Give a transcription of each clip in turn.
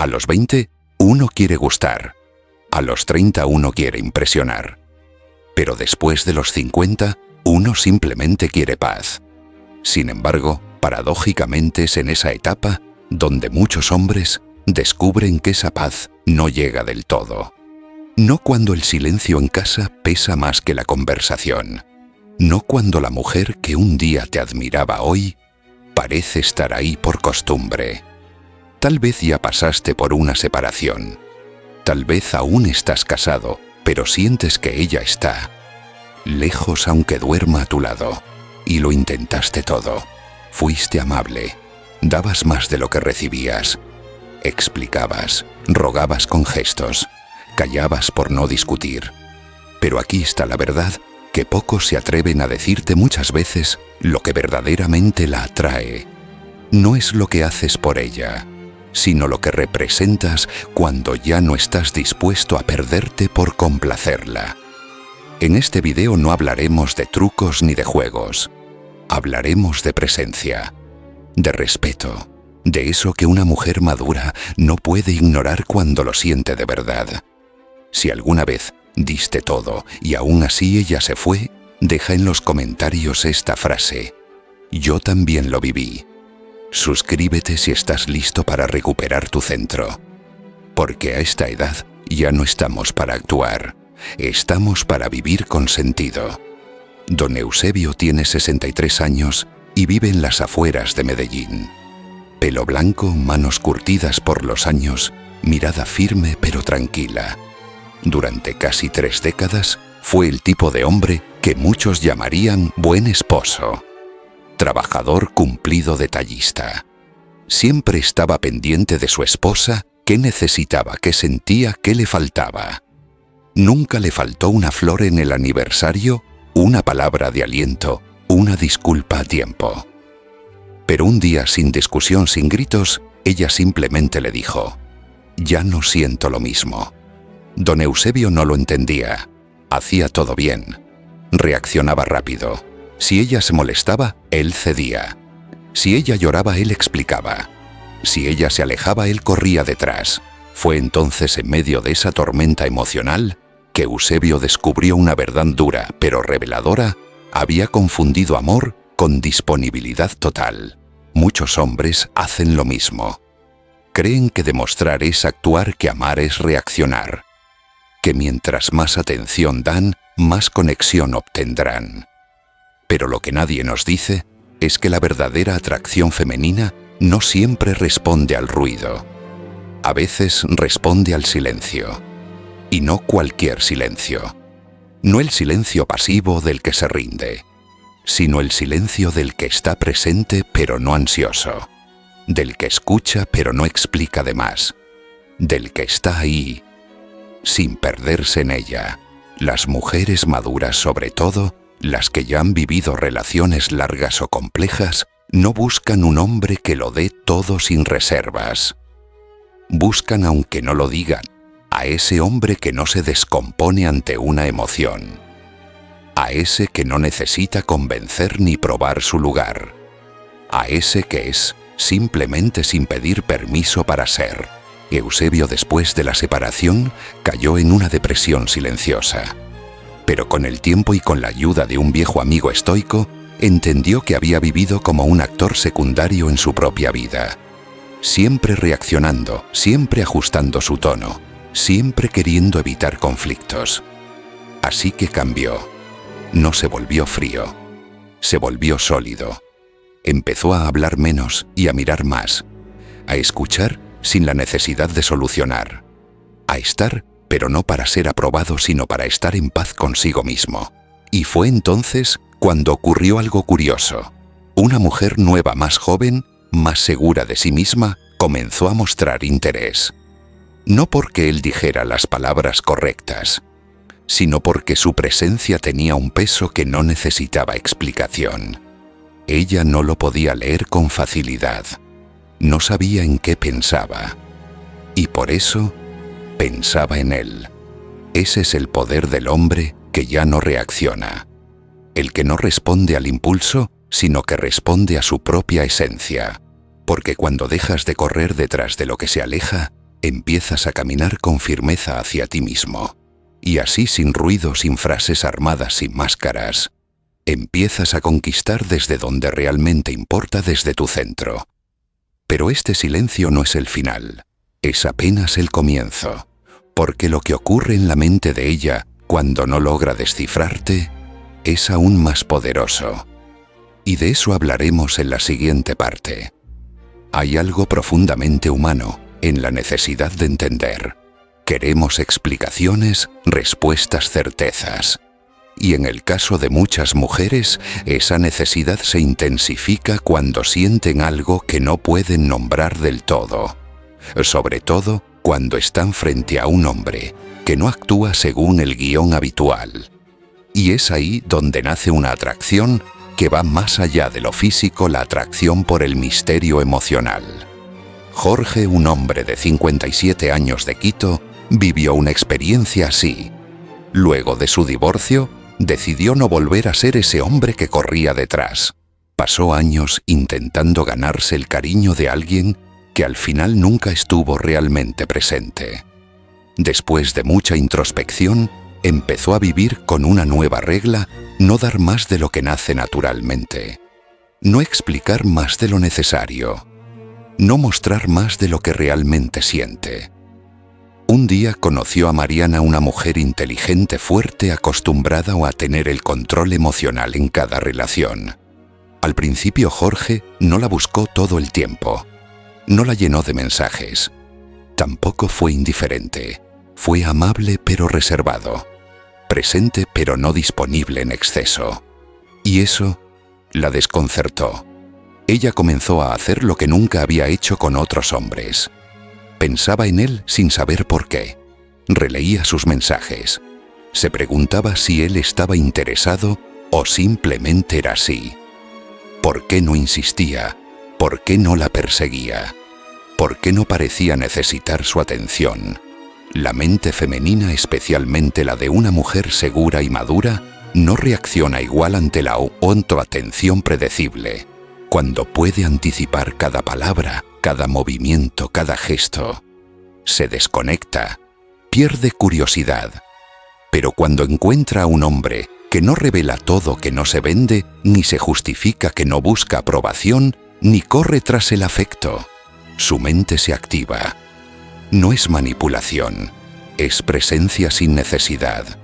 A los 20, uno quiere gustar. A los 30 uno quiere impresionar. Pero después de los 50, uno simplemente quiere paz. Sin embargo, paradójicamente es en esa etapa donde muchos hombres descubren que esa paz no llega del todo. No cuando el silencio en casa pesa más que la conversación. No cuando la mujer que un día te admiraba hoy parece estar ahí por costumbre. Tal vez ya pasaste por una separación. Tal vez aún estás casado, pero sientes que ella está lejos aunque duerma a tu lado. Y lo intentaste todo. Fuiste amable. Dabas más de lo que recibías. Explicabas, rogabas con gestos, callabas por no discutir. Pero aquí está la verdad, que pocos se atreven a decirte muchas veces lo que verdaderamente la atrae. No es lo que haces por ella, sino lo que representas cuando ya no estás dispuesto a perderte por complacerla. En este video no hablaremos de trucos ni de juegos. Hablaremos de presencia, de respeto, de eso que una mujer madura no puede ignorar cuando lo siente de verdad. Si alguna vez diste todo y aún así ella se fue, deja en los comentarios esta frase: yo también lo viví. Suscríbete si estás listo para recuperar tu centro. Porque a esta edad ya no estamos para actuar, estamos para vivir con sentido. Don Eusebio tiene 63 años y vive en las afueras de Medellín. Pelo blanco, manos curtidas por los años, mirada firme pero tranquila. Durante casi 3 décadas fue el tipo de hombre que muchos llamarían buen esposo. Trabajador, cumplido, detallista. Siempre estaba pendiente de su esposa, qué necesitaba, qué sentía, qué le faltaba. Nunca le faltó una flor en el aniversario, una palabra de aliento, una disculpa a tiempo. Pero un día, sin discusión, sin gritos, ella simplemente le dijo: ya no siento lo mismo. Don Eusebio no lo entendía. Hacía todo bien. Reaccionaba rápido. Si ella se molestaba, él cedía. Si ella lloraba, él explicaba. Si ella se alejaba, él corría detrás. Fue entonces, en medio de esa tormenta emocional, que Eusebio descubrió una verdad dura pero reveladora. Había confundido amor con disponibilidad total. Muchos hombres hacen lo mismo. Creen que demostrar es actuar, que amar es reaccionar. Que mientras más atención dan, más conexión obtendrán. Pero lo que nadie nos dice es que la verdadera atracción femenina no siempre responde al ruido. A veces responde al silencio. Y no cualquier silencio. No el silencio pasivo del que se rinde, sino el silencio del que está presente pero no ansioso, del que escucha pero no explica de más, del que está ahí, sin perderse en ella. Las mujeres maduras, sobre todo, las que ya han vivido relaciones largas o complejas, no buscan un hombre que lo dé todo sin reservas. Buscan, aunque no lo digan, a ese hombre que no se descompone ante una emoción. A ese que no necesita convencer ni probar su lugar. A ese que es simplemente sin pedir permiso para ser. Eusebio, después de la separación, cayó en una depresión silenciosa. Pero con el tiempo y con la ayuda de un viejo amigo estoico, entendió que había vivido como un actor secundario en su propia vida. Siempre reaccionando, siempre ajustando su tono, siempre queriendo evitar conflictos. Así que cambió. No se volvió frío. Se volvió sólido. Empezó a hablar menos y a mirar más. A escuchar sin la necesidad de solucionar. A estar, pero no para ser aprobado, sino para estar en paz consigo mismo. Y fue entonces cuando ocurrió algo curioso. Una mujer nueva, más joven, más segura de sí misma, comenzó a mostrar interés. No porque él dijera las palabras correctas, sino porque su presencia tenía un peso que no necesitaba explicación. Ella no lo podía leer con facilidad. No sabía en qué pensaba. Y por eso pensaba en él. Ese es el poder del hombre que ya no reacciona. El que no responde al impulso, sino que responde a su propia esencia. Porque cuando dejas de correr detrás de lo que se aleja, empiezas a caminar con firmeza hacia ti mismo. Y así, sin ruido, sin frases armadas, sin máscaras, empiezas a conquistar desde donde realmente importa, desde tu centro. Pero este silencio no es el final, es apenas el comienzo, porque lo que ocurre en la mente de ella cuando no logra descifrarte es aún más poderoso. Y de eso hablaremos en la siguiente parte. Hay algo profundamente humano en la necesidad de entender. Queremos explicaciones, respuestas, certezas. Y en el caso de muchas mujeres, esa necesidad se intensifica cuando sienten algo que no pueden nombrar del todo. Sobre todo cuando están frente a un hombre que no actúa según el guión habitual. Y es ahí donde nace una atracción que va más allá de lo físico, la atracción por el misterio emocional. Jorge, un hombre de 57 años de Quito, vivió una experiencia así. Luego de su divorcio, decidió no volver a ser ese hombre que corría detrás. Pasó años intentando ganarse el cariño de alguien que al final nunca estuvo realmente presente. Después de mucha introspección, empezó a vivir con una nueva regla: no dar más de lo que nace naturalmente, no explicar más de lo necesario, no mostrar más de lo que realmente siente. Un día conoció a Mariana, una mujer inteligente, fuerte, acostumbrada a tener el control emocional en cada relación. Al principio Jorge no la buscó todo el tiempo, no la llenó de mensajes. Tampoco fue indiferente, fue amable pero reservado, presente pero no disponible en exceso. Y eso la desconcertó. Ella comenzó a hacer lo que nunca había hecho con otros hombres. Pensaba en él sin saber por qué. Releía sus mensajes. Se preguntaba si él estaba interesado o simplemente era así. ¿Por qué no insistía? ¿Por qué no la perseguía? ¿Por qué no parecía necesitar su atención? La mente femenina, especialmente la de una mujer segura y madura, no reacciona igual ante la atención predecible, cuando puede anticipar cada palabra, cada movimiento, cada gesto. Se desconecta, pierde curiosidad. Pero cuando encuentra a un hombre que no revela todo, que no se vende, ni se justifica, que no busca aprobación, ni corre tras el afecto, su mente se activa. No es manipulación, es presencia sin necesidad.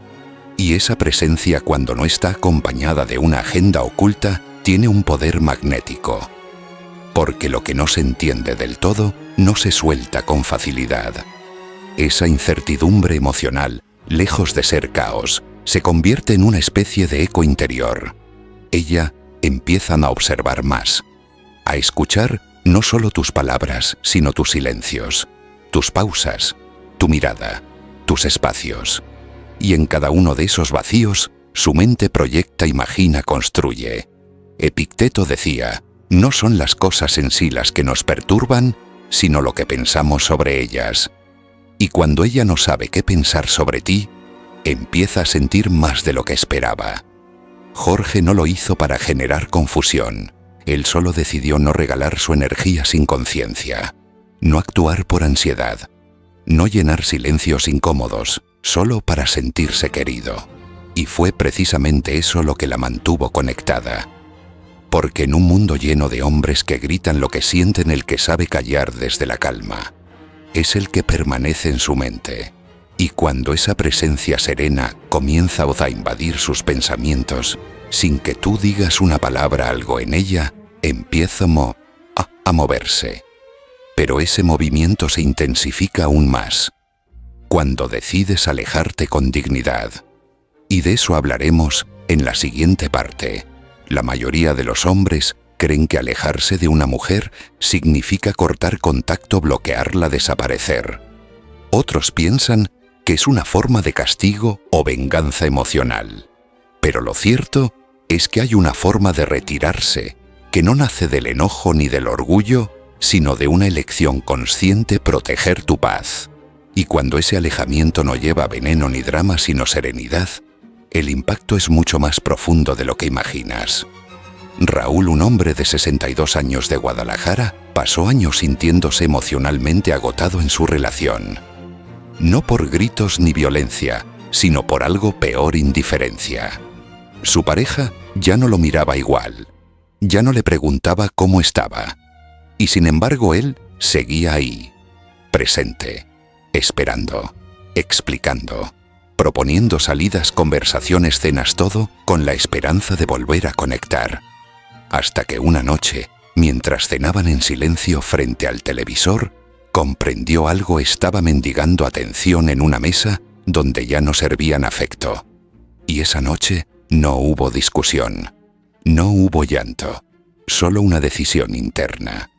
Y esa presencia, cuando no está acompañada de una agenda oculta, tiene un poder magnético. Porque lo que no se entiende del todo no se suelta con facilidad. Esa incertidumbre emocional, lejos de ser caos, se convierte en una especie de eco interior. Ella empieza a observar más, a escuchar no solo tus palabras, sino tus silencios, tus pausas, tu mirada, tus espacios. Y en cada uno de esos vacíos, su mente proyecta, imagina, construye. Epicteto decía: no son las cosas en sí las que nos perturban, sino lo que pensamos sobre ellas. Y cuando ella no sabe qué pensar sobre ti, empieza a sentir más de lo que esperaba. Jorge no lo hizo para generar confusión. Él solo decidió no regalar su energía sin conciencia, no actuar por ansiedad, no llenar silencios incómodos, solo para sentirse querido. Y fue precisamente eso lo que la mantuvo conectada. Porque en un mundo lleno de hombres que gritan lo que sienten, el que sabe callar desde la calma es el que permanece en su mente. Y cuando esa presencia serena comienza a invadir sus pensamientos, sin que tú digas una palabra, algo en ella empieza a moverse. Pero ese movimiento se intensifica aún más cuando decides alejarte con dignidad. Y de eso hablaremos en la siguiente parte. La mayoría de los hombres creen que alejarse de una mujer significa cortar contacto, bloquearla, desaparecer. Otros piensan que es una forma de castigo o venganza emocional. Pero lo cierto es que hay una forma de retirarse que no nace del enojo ni del orgullo, sino de una elección consciente: proteger tu paz. Y cuando ese alejamiento no lleva veneno ni drama, sino serenidad, el impacto es mucho más profundo de lo que imaginas. Raúl, un hombre de 62 años de Guadalajara, pasó años sintiéndose emocionalmente agotado en su relación. No por gritos ni violencia, sino por algo peor: indiferencia. Su pareja ya no lo miraba igual, ya no le preguntaba cómo estaba. Y sin embargo él seguía ahí, presente, esperando, explicando, proponiendo salidas, conversaciones, cenas, todo con la esperanza de volver a conectar. Hasta que una noche, mientras cenaban en silencio frente al televisor, comprendió algo: estaba mendigando atención en una mesa donde ya no servían afecto. Y esa noche no hubo discusión, no hubo llanto, solo una decisión interna.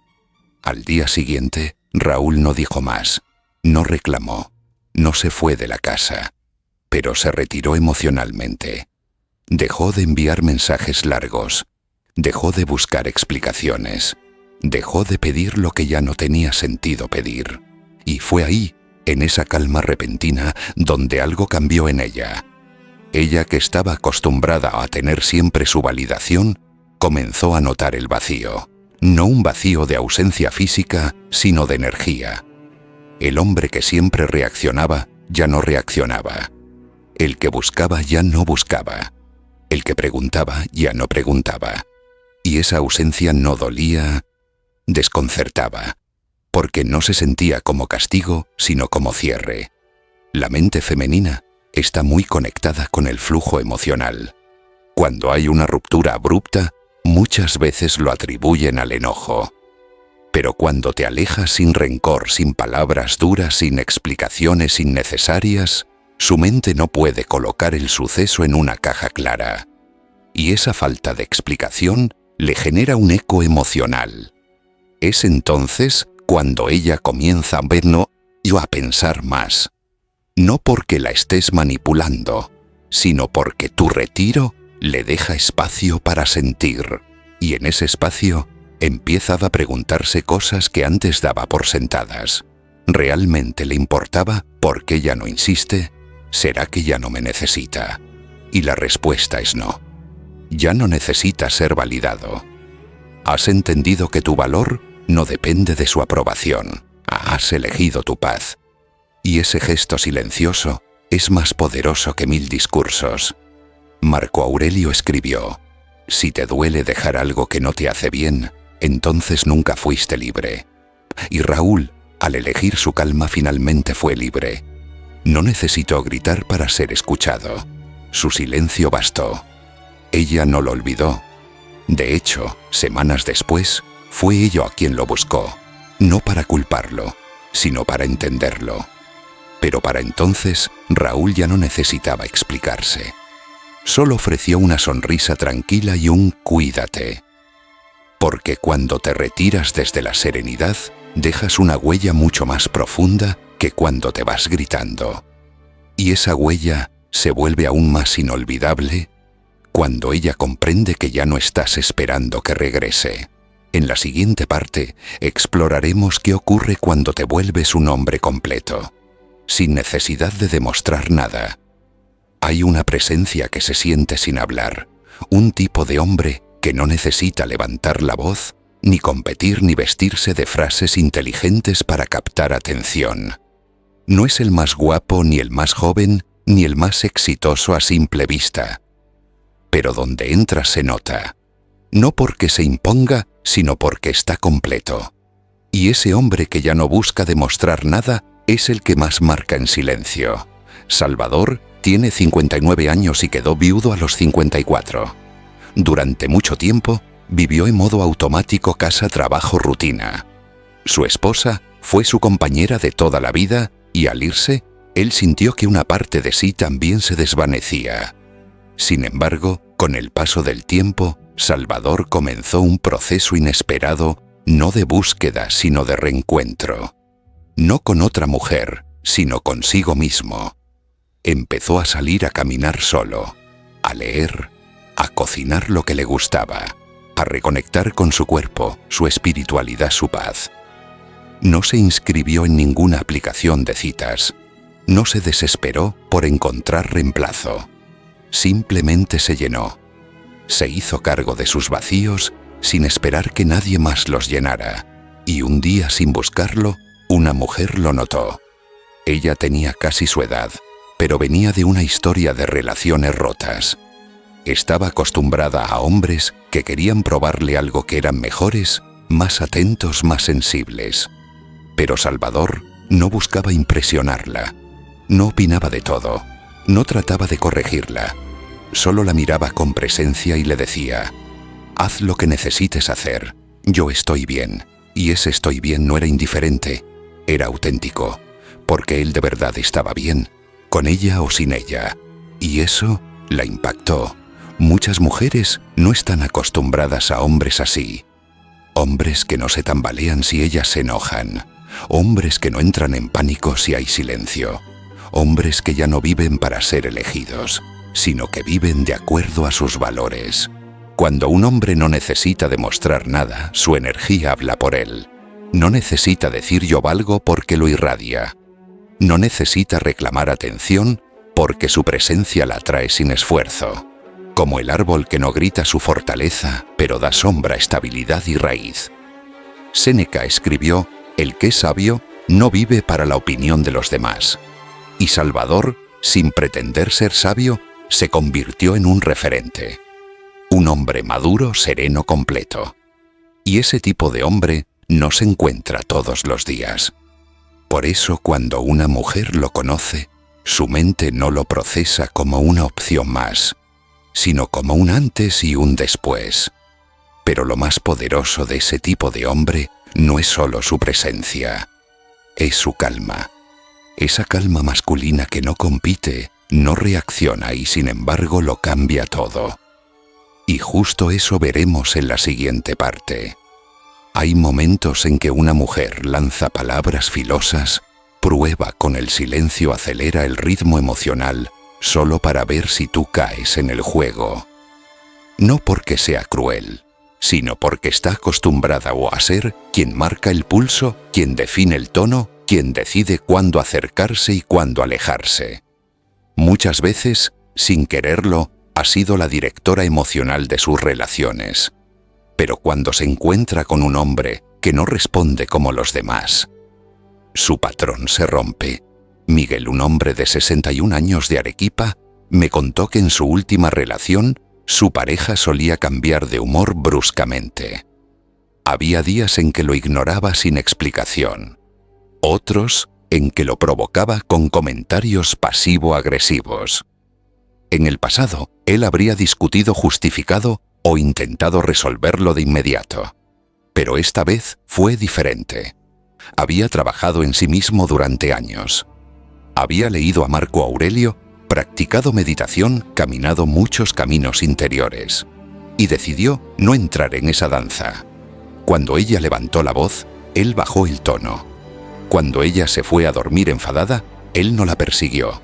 Al día siguiente, Raúl no dijo más, no reclamó, no se fue de la casa, pero se retiró emocionalmente. Dejó de enviar mensajes largos, dejó de buscar explicaciones, dejó de pedir lo que ya no tenía sentido pedir. Y fue ahí, en esa calma repentina, donde algo cambió en ella. Ella, que estaba acostumbrada a tener siempre su validación, comenzó a notar el vacío. No un vacío de ausencia física, sino de energía. El hombre que siempre reaccionaba, ya no reaccionaba. El que buscaba, ya no buscaba. El que preguntaba, ya no preguntaba. Y esa ausencia no dolía, desconcertaba, porque no se sentía como castigo, sino como cierre. La mente femenina está muy conectada con el flujo emocional. Cuando hay una ruptura abrupta, muchas veces lo atribuyen al enojo. Pero cuando te alejas sin rencor, sin palabras duras, sin explicaciones innecesarias, su mente no puede colocar el suceso en una caja clara. Y esa falta de explicación le genera un eco emocional. Es entonces cuando ella comienza a ver y a pensar más. No porque la estés manipulando, sino porque tu retiro le deja espacio para sentir. Y en ese espacio empieza a preguntarse cosas que antes daba por sentadas. ¿Realmente le importaba? ¿Por qué ya no insiste? ¿Será que ya no me necesita? Y la respuesta es no. Ya no necesita ser validado. Has entendido que tu valor no depende de su aprobación. Has elegido tu paz. Y ese gesto silencioso es más poderoso que 1000 discursos. Marco Aurelio escribió: si te duele dejar algo que no te hace bien, entonces nunca fuiste libre. Y Raúl, al elegir su calma, finalmente fue libre. No necesitó gritar para ser escuchado. Su silencio bastó. Ella no lo olvidó. De hecho, semanas después, fue ella quien lo buscó, no para culparlo, sino para entenderlo. Pero para entonces, Raúl ya no necesitaba explicarse. Solo ofreció una sonrisa tranquila y un cuídate. Porque cuando te retiras desde la serenidad, dejas una huella mucho más profunda que cuando te vas gritando. Y esa huella se vuelve aún más inolvidable cuando ella comprende que ya no estás esperando que regrese. En la siguiente parte, exploraremos qué ocurre cuando te vuelves un hombre completo, sin necesidad de demostrar nada. Hay una presencia que se siente sin hablar, un tipo de hombre que no necesita levantar la voz, ni competir ni vestirse de frases inteligentes para captar atención. No es el más guapo, ni el más joven, ni el más exitoso a simple vista. Pero donde entra se nota, no porque se imponga, sino porque está completo. Y ese hombre que ya no busca demostrar nada es el que más marca en silencio. Salvador tiene 59 años y quedó viudo a los 54. Durante mucho tiempo vivió en modo automático: casa, trabajo, rutina. Su esposa fue su compañera de toda la vida y al irse, él sintió que una parte de sí también se desvanecía. Sin embargo, con el paso del tiempo, Salvador comenzó un proceso inesperado, no de búsqueda, sino de reencuentro. No con otra mujer, sino consigo mismo. Empezó a salir a caminar solo, a leer, a cocinar lo que le gustaba, a reconectar con su cuerpo, su espiritualidad, su paz. No se inscribió en ninguna aplicación de citas. No se desesperó por encontrar reemplazo. Simplemente se llenó. Se hizo cargo de sus vacíos sin esperar que nadie más los llenara, y un día, sin buscarlo, una mujer lo notó. Ella tenía casi su edad, pero venía de una historia de relaciones rotas. Estaba acostumbrada a hombres que querían probarle algo que eran mejores, más atentos, más sensibles. Pero Salvador no buscaba impresionarla, no opinaba de todo, no trataba de corregirla. Solo la miraba con presencia y le decía: haz lo que necesites hacer, yo estoy bien. Y ese estoy bien no era indiferente, era auténtico, porque él de verdad estaba bien, con ella o sin ella. Y eso la impactó. Muchas mujeres no están acostumbradas a hombres así. Hombres que no se tambalean si ellas se enojan. Hombres que no entran en pánico si hay silencio. Hombres que ya no viven para ser elegidos, sino que viven de acuerdo a sus valores. Cuando un hombre no necesita demostrar nada, su energía habla por él. No necesita decir yo valgo porque lo irradia. No necesita reclamar atención porque su presencia la atrae sin esfuerzo. Como el árbol que no grita su fortaleza, pero da sombra, estabilidad y raíz. Séneca escribió: el que es sabio no vive para la opinión de los demás. Y Salvador, sin pretender ser sabio, se convirtió en un referente. Un hombre maduro, sereno, completo. Y ese tipo de hombre no se encuentra todos los días. Por eso, cuando una mujer lo conoce, su mente no lo procesa como una opción más, sino como un antes y un después. Pero lo más poderoso de ese tipo de hombre no es solo su presencia, es su calma. Esa calma masculina que no compite, no reacciona y sin embargo lo cambia todo. Y justo eso veremos en la siguiente parte. Hay momentos en que una mujer lanza palabras filosas, prueba con el silencio, acelera el ritmo emocional, solo para ver si tú caes en el juego. No porque sea cruel, sino porque está acostumbrada a ser quien marca el pulso, quien define el tono, quien decide cuándo acercarse y cuándo alejarse. Muchas veces, sin quererlo, ha sido la directora emocional de sus relaciones. Pero cuando se encuentra con un hombre que no responde como los demás, su patrón se rompe. Miguel, un hombre de 61 años de Arequipa, me contó que en su última relación, su pareja solía cambiar de humor bruscamente. Había días en que lo ignoraba sin explicación. Otros en que lo provocaba con comentarios pasivo-agresivos. En el pasado, él habría discutido, justificado o intentado resolverlo de inmediato. Pero esta vez fue diferente. Había trabajado en sí mismo durante años. Había leído a Marco Aurelio, practicado meditación, caminado muchos caminos interiores. Y decidió no entrar en esa danza. Cuando ella levantó la voz, él bajó el tono. Cuando ella se fue a dormir enfadada, él no la persiguió.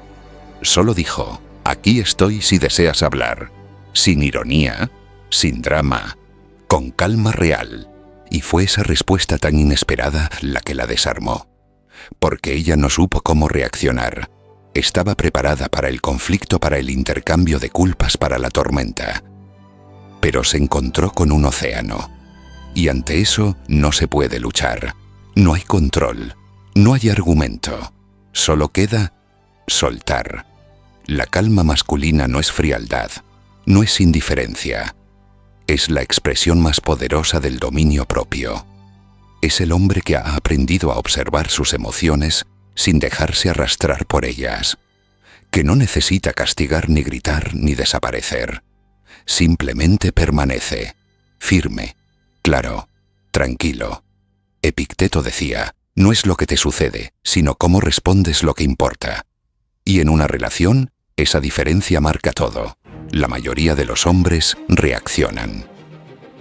Solo dijo: aquí estoy si deseas hablar. Sin ironía, sin drama, con calma real. Y fue esa respuesta tan inesperada la que la desarmó. Porque ella no supo cómo reaccionar. Estaba preparada para el conflicto, para el intercambio de culpas, para la tormenta. Pero se encontró con un océano. Y ante eso no se puede luchar. No hay control. No hay argumento. Solo queda soltar. La calma masculina no es frialdad. No es indiferencia. Es la expresión más poderosa del dominio propio. Es el hombre que ha aprendido a observar sus emociones sin dejarse arrastrar por ellas, que no necesita castigar ni gritar ni desaparecer. Simplemente permanece, firme, claro, tranquilo. Epicteto decía: no es lo que te sucede, sino cómo respondes lo que importa. Y en una relación, esa diferencia marca todo. La mayoría de los hombres reaccionan.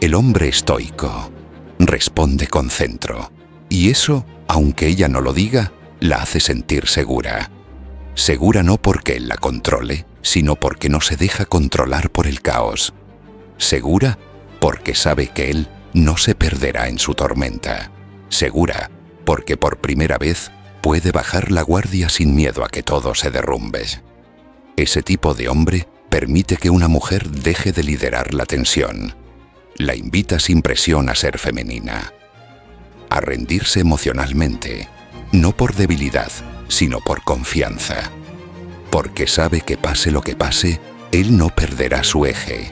El hombre estoico responde con centro. Y eso, aunque ella no lo diga, la hace sentir segura. Segura no porque él la controle, sino porque no se deja controlar por el caos. Segura porque sabe que él no se perderá en su tormenta. Segura porque por primera vez puede bajar la guardia sin miedo a que todo se derrumbe. Ese tipo de hombre permite que una mujer deje de liderar la tensión. La invita sin presión a ser femenina, a rendirse emocionalmente, no por debilidad, sino por confianza. Porque sabe que pase lo que pase, él no perderá su eje.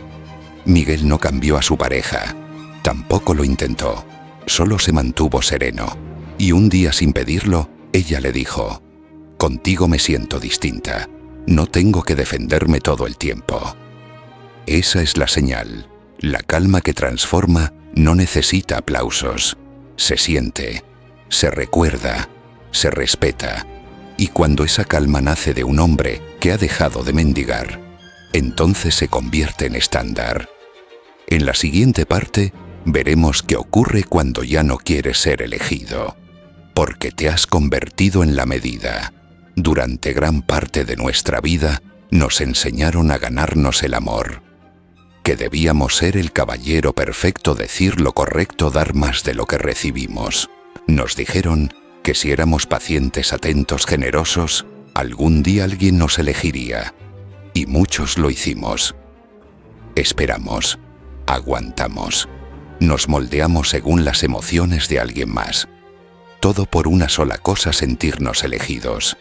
Miguel no cambió a su pareja, tampoco lo intentó, solo se mantuvo sereno. Y un día, sin pedirlo, ella le dijo: «Contigo me siento distinta, no tengo que defenderme todo el tiempo». Esa es la señal. La calma que transforma no necesita aplausos. Se siente, se recuerda, se respeta. Y cuando esa calma nace de un hombre que ha dejado de mendigar, entonces se convierte en estándar. En la siguiente parte veremos qué ocurre cuando ya no quieres ser elegido, porque te has convertido en la medida. Durante gran parte de nuestra vida nos enseñaron a ganarnos el amor, que debíamos ser el caballero perfecto, decir lo correcto, dar más de lo que recibimos. Nos dijeron que si éramos pacientes, atentos, generosos, algún día alguien nos elegiría. Y muchos lo hicimos. Esperamos, aguantamos, nos moldeamos según las emociones de alguien más. Todo por una sola cosa: sentirnos elegidos.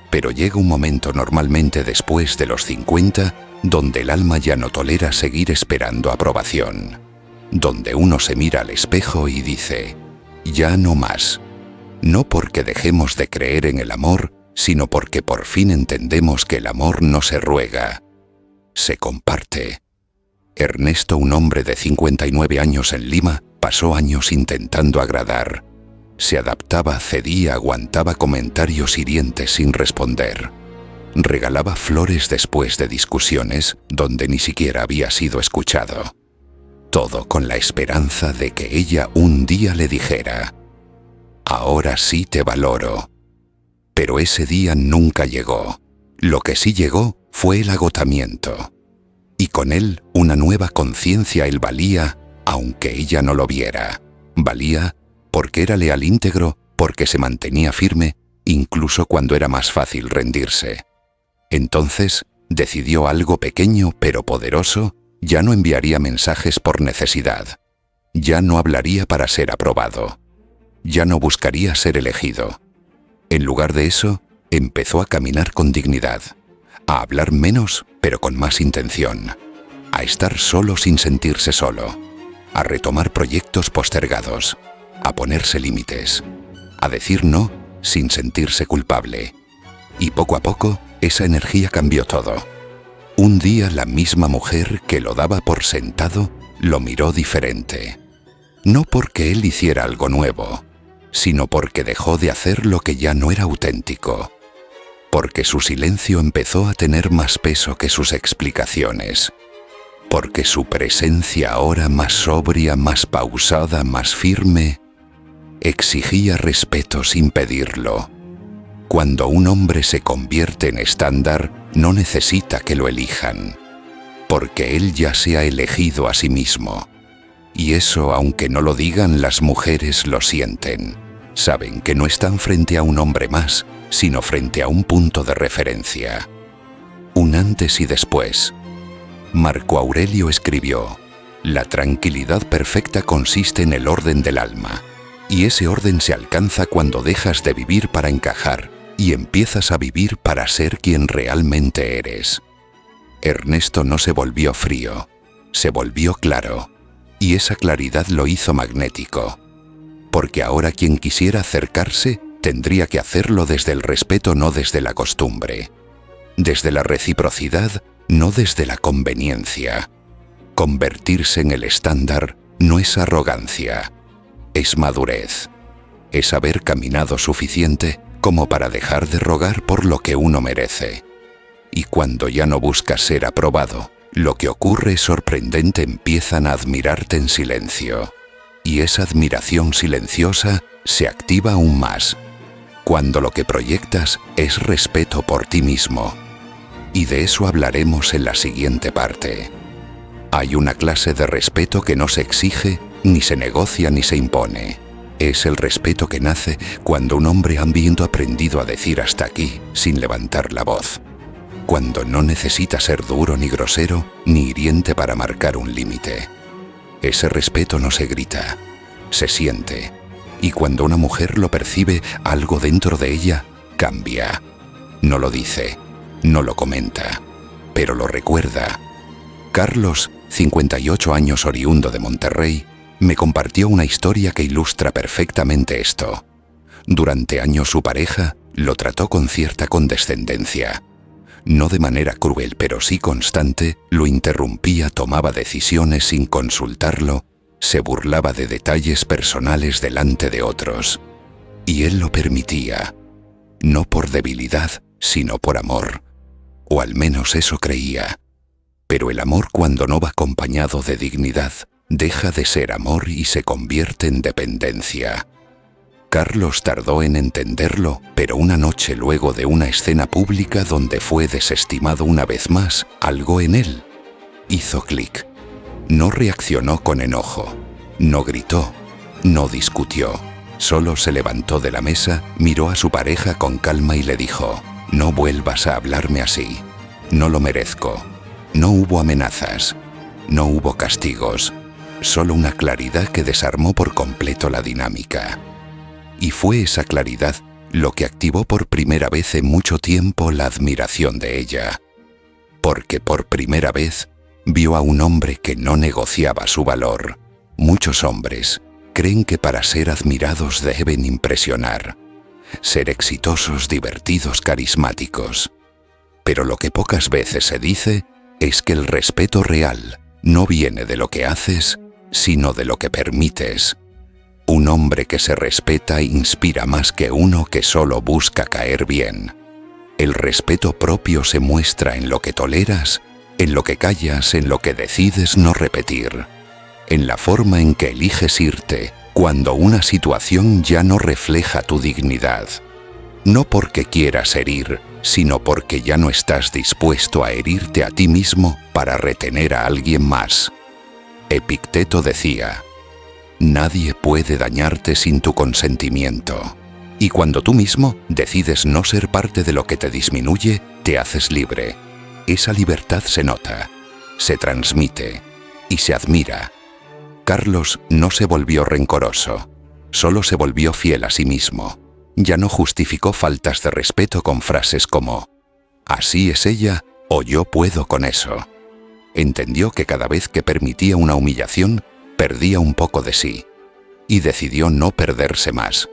Pero llega un momento, normalmente después de los 50, donde el alma ya no tolera seguir esperando aprobación. Donde uno se mira al espejo y dice: ya no más. No porque dejemos de creer en el amor, sino porque por fin entendemos que el amor no se ruega, se comparte. Ernesto, un hombre de 59 años en Lima, pasó años intentando agradar. Se adaptaba, cedía, aguantaba comentarios hirientes sin responder. Regalaba flores después de discusiones donde ni siquiera había sido escuchado. Todo con la esperanza de que ella un día le dijera: ahora sí te valoro. Pero ese día nunca llegó. Lo que sí llegó fue el agotamiento. Y con él una nueva conciencia. Él valía, aunque ella no lo viera. Valía porque era leal, íntegro, porque se mantenía firme, incluso cuando era más fácil rendirse. Entonces decidió algo pequeño pero poderoso. Ya no enviaría mensajes por necesidad. Ya no hablaría para ser aprobado. Ya no buscaría ser elegido. En lugar de eso, empezó a caminar con dignidad, a hablar menos pero con más intención, a estar solo sin sentirse solo, a retomar proyectos postergados, a ponerse límites, a decir no sin sentirse culpable. Y poco a poco, esa energía cambió todo. Un día la misma mujer que lo daba por sentado lo miró diferente. No porque él hiciera algo nuevo, sino porque dejó de hacer lo que ya no era auténtico. Porque su silencio empezó a tener más peso que sus explicaciones. Porque su presencia, ahora más sobria, más pausada, más firme, exigía respeto sin pedirlo. Cuando un hombre se convierte en estándar, no necesita que lo elijan, porque él ya se ha elegido a sí mismo. Y eso, aunque no lo digan, las mujeres lo sienten. Saben que no están frente a un hombre más, sino frente a un punto de referencia. Un antes y después. Marco Aurelio escribió: la tranquilidad perfecta consiste en el orden del alma, y ese orden se alcanza cuando dejas de vivir para encajar y empiezas a vivir para ser quien realmente eres. Ernesto no se volvió frío, se volvió claro, y esa claridad lo hizo magnético. Porque ahora quien quisiera acercarse tendría que hacerlo desde el respeto, no desde la costumbre. Desde la reciprocidad, no desde la conveniencia. Convertirse en el estándar no es arrogancia, es madurez. Es haber caminado suficiente como para dejar de rogar por lo que uno merece. Y cuando ya no buscas ser aprobado, lo que ocurre es sorprendente: empiezan a admirarte en silencio. Y esa admiración silenciosa se activa aún más, cuando lo que proyectas es respeto por ti mismo. Y de eso hablaremos en la siguiente parte. Hay una clase de respeto que no se exige, ni se negocia, ni se impone. Es el respeto que nace cuando un hombre, habiendo aprendido a decir hasta aquí, sin levantar la voz, cuando no necesita ser duro ni grosero, ni hiriente para marcar un límite. Ese respeto no se grita, se siente, y cuando una mujer lo percibe, algo dentro de ella cambia. No lo dice, no lo comenta, pero lo recuerda. Carlos, 58 años, oriundo de Monterrey, me compartió una historia que ilustra perfectamente esto. Durante años su pareja lo trató con cierta condescendencia. No de manera cruel, pero sí constante, lo interrumpía, tomaba decisiones sin consultarlo, se burlaba de detalles personales delante de otros. Y él lo permitía, no por debilidad, sino por amor. O al menos eso creía. Pero el amor, cuando no va acompañado de dignidad, deja de ser amor y se convierte en dependencia. Carlos tardó en entenderlo, pero una noche, luego de una escena pública donde fue desestimado una vez más, algo en él hizo clic. No reaccionó con enojo, no gritó, no discutió. Solo se levantó de la mesa, miró a su pareja con calma y le dijo: «No vuelvas a hablarme así. No lo merezco». No hubo amenazas, no hubo castigos, solo una claridad que desarmó por completo la dinámica. Y fue esa claridad lo que activó por primera vez en mucho tiempo la admiración de ella. Porque por primera vez vio a un hombre que no negociaba su valor. Muchos hombres creen que para ser admirados deben impresionar, ser exitosos, divertidos, carismáticos. Pero lo que pocas veces se dice es que el respeto real no viene de lo que haces, sino de lo que permites. Un hombre que se respeta inspira más que uno que solo busca caer bien. El respeto propio se muestra en lo que toleras, en lo que callas, en lo que decides no repetir, en la forma en que eliges irte cuando una situación ya no refleja tu dignidad. No porque quieras herir, sino porque ya no estás dispuesto a herirte a ti mismo para retener a alguien más. Epicteto decía: «Nadie puede dañarte sin tu consentimiento». Y cuando tú mismo decides no ser parte de lo que te disminuye, te haces libre. Esa libertad se nota, se transmite y se admira. Carlos no se volvió rencoroso, solo se volvió fiel a sí mismo. Ya no justificó faltas de respeto con frases como «así es ella» o «yo puedo con eso». Entendió que cada vez que permitía una humillación, perdía un poco de sí, y decidió no perderse más.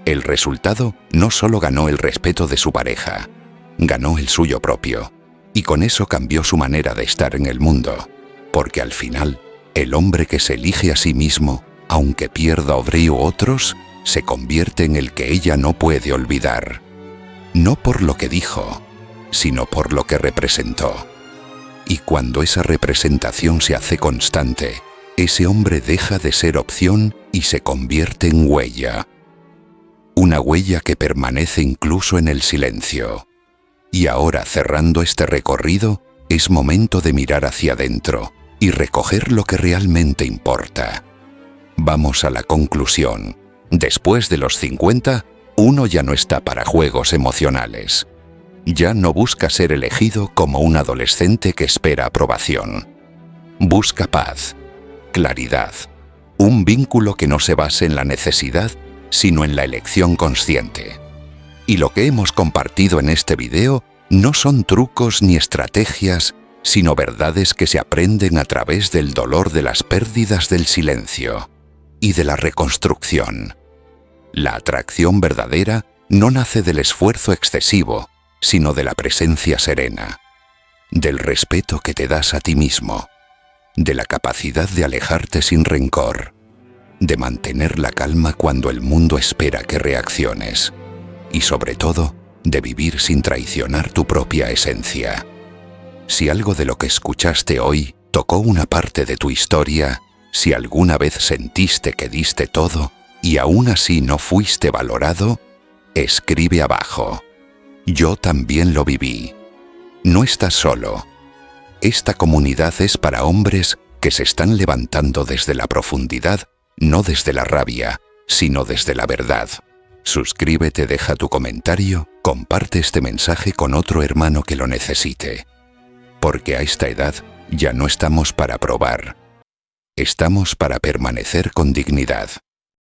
El resultado: no solo ganó el respeto de su pareja, ganó el suyo propio, y con eso cambió su manera de estar en el mundo, porque al final, el hombre que se elige a sí mismo, aunque pierda o brío otros, se convierte en el que ella no puede olvidar. No por lo que dijo, sino por lo que representó. Y cuando esa representación se hace constante, ese hombre deja de ser opción y se convierte en huella. Una huella que permanece incluso en el silencio. Y ahora, cerrando este recorrido, es momento de mirar hacia adentro y recoger lo que realmente importa. Vamos a la conclusión. Después de los 50, uno ya no está para juegos emocionales. Ya no busca ser elegido como un adolescente que espera aprobación. Busca paz, claridad, un vínculo que no se base en la necesidad, sino en la elección consciente. Y lo que hemos compartido en este video no son trucos ni estrategias, sino verdades que se aprenden a través del dolor de las pérdidas, del silencio y de la reconstrucción. La atracción verdadera no nace del esfuerzo excesivo, sino de la presencia serena, del respeto que te das a ti mismo, de la capacidad de alejarte sin rencor, de mantener la calma cuando el mundo espera que reacciones, y sobre todo, de vivir sin traicionar tu propia esencia. Si algo de lo que escuchaste hoy tocó una parte de tu historia, si alguna vez sentiste que diste todo y aún así no fuiste valorado, escribe abajo: «Yo también lo viví». No estás solo. Esta comunidad es para hombres que se están levantando desde la profundidad, no desde la rabia, sino desde la verdad. Suscríbete, deja tu comentario, Comparte este mensaje con otro hermano que lo necesite. Porque a esta edad ya no estamos para probar. Estamos para permanecer con dignidad.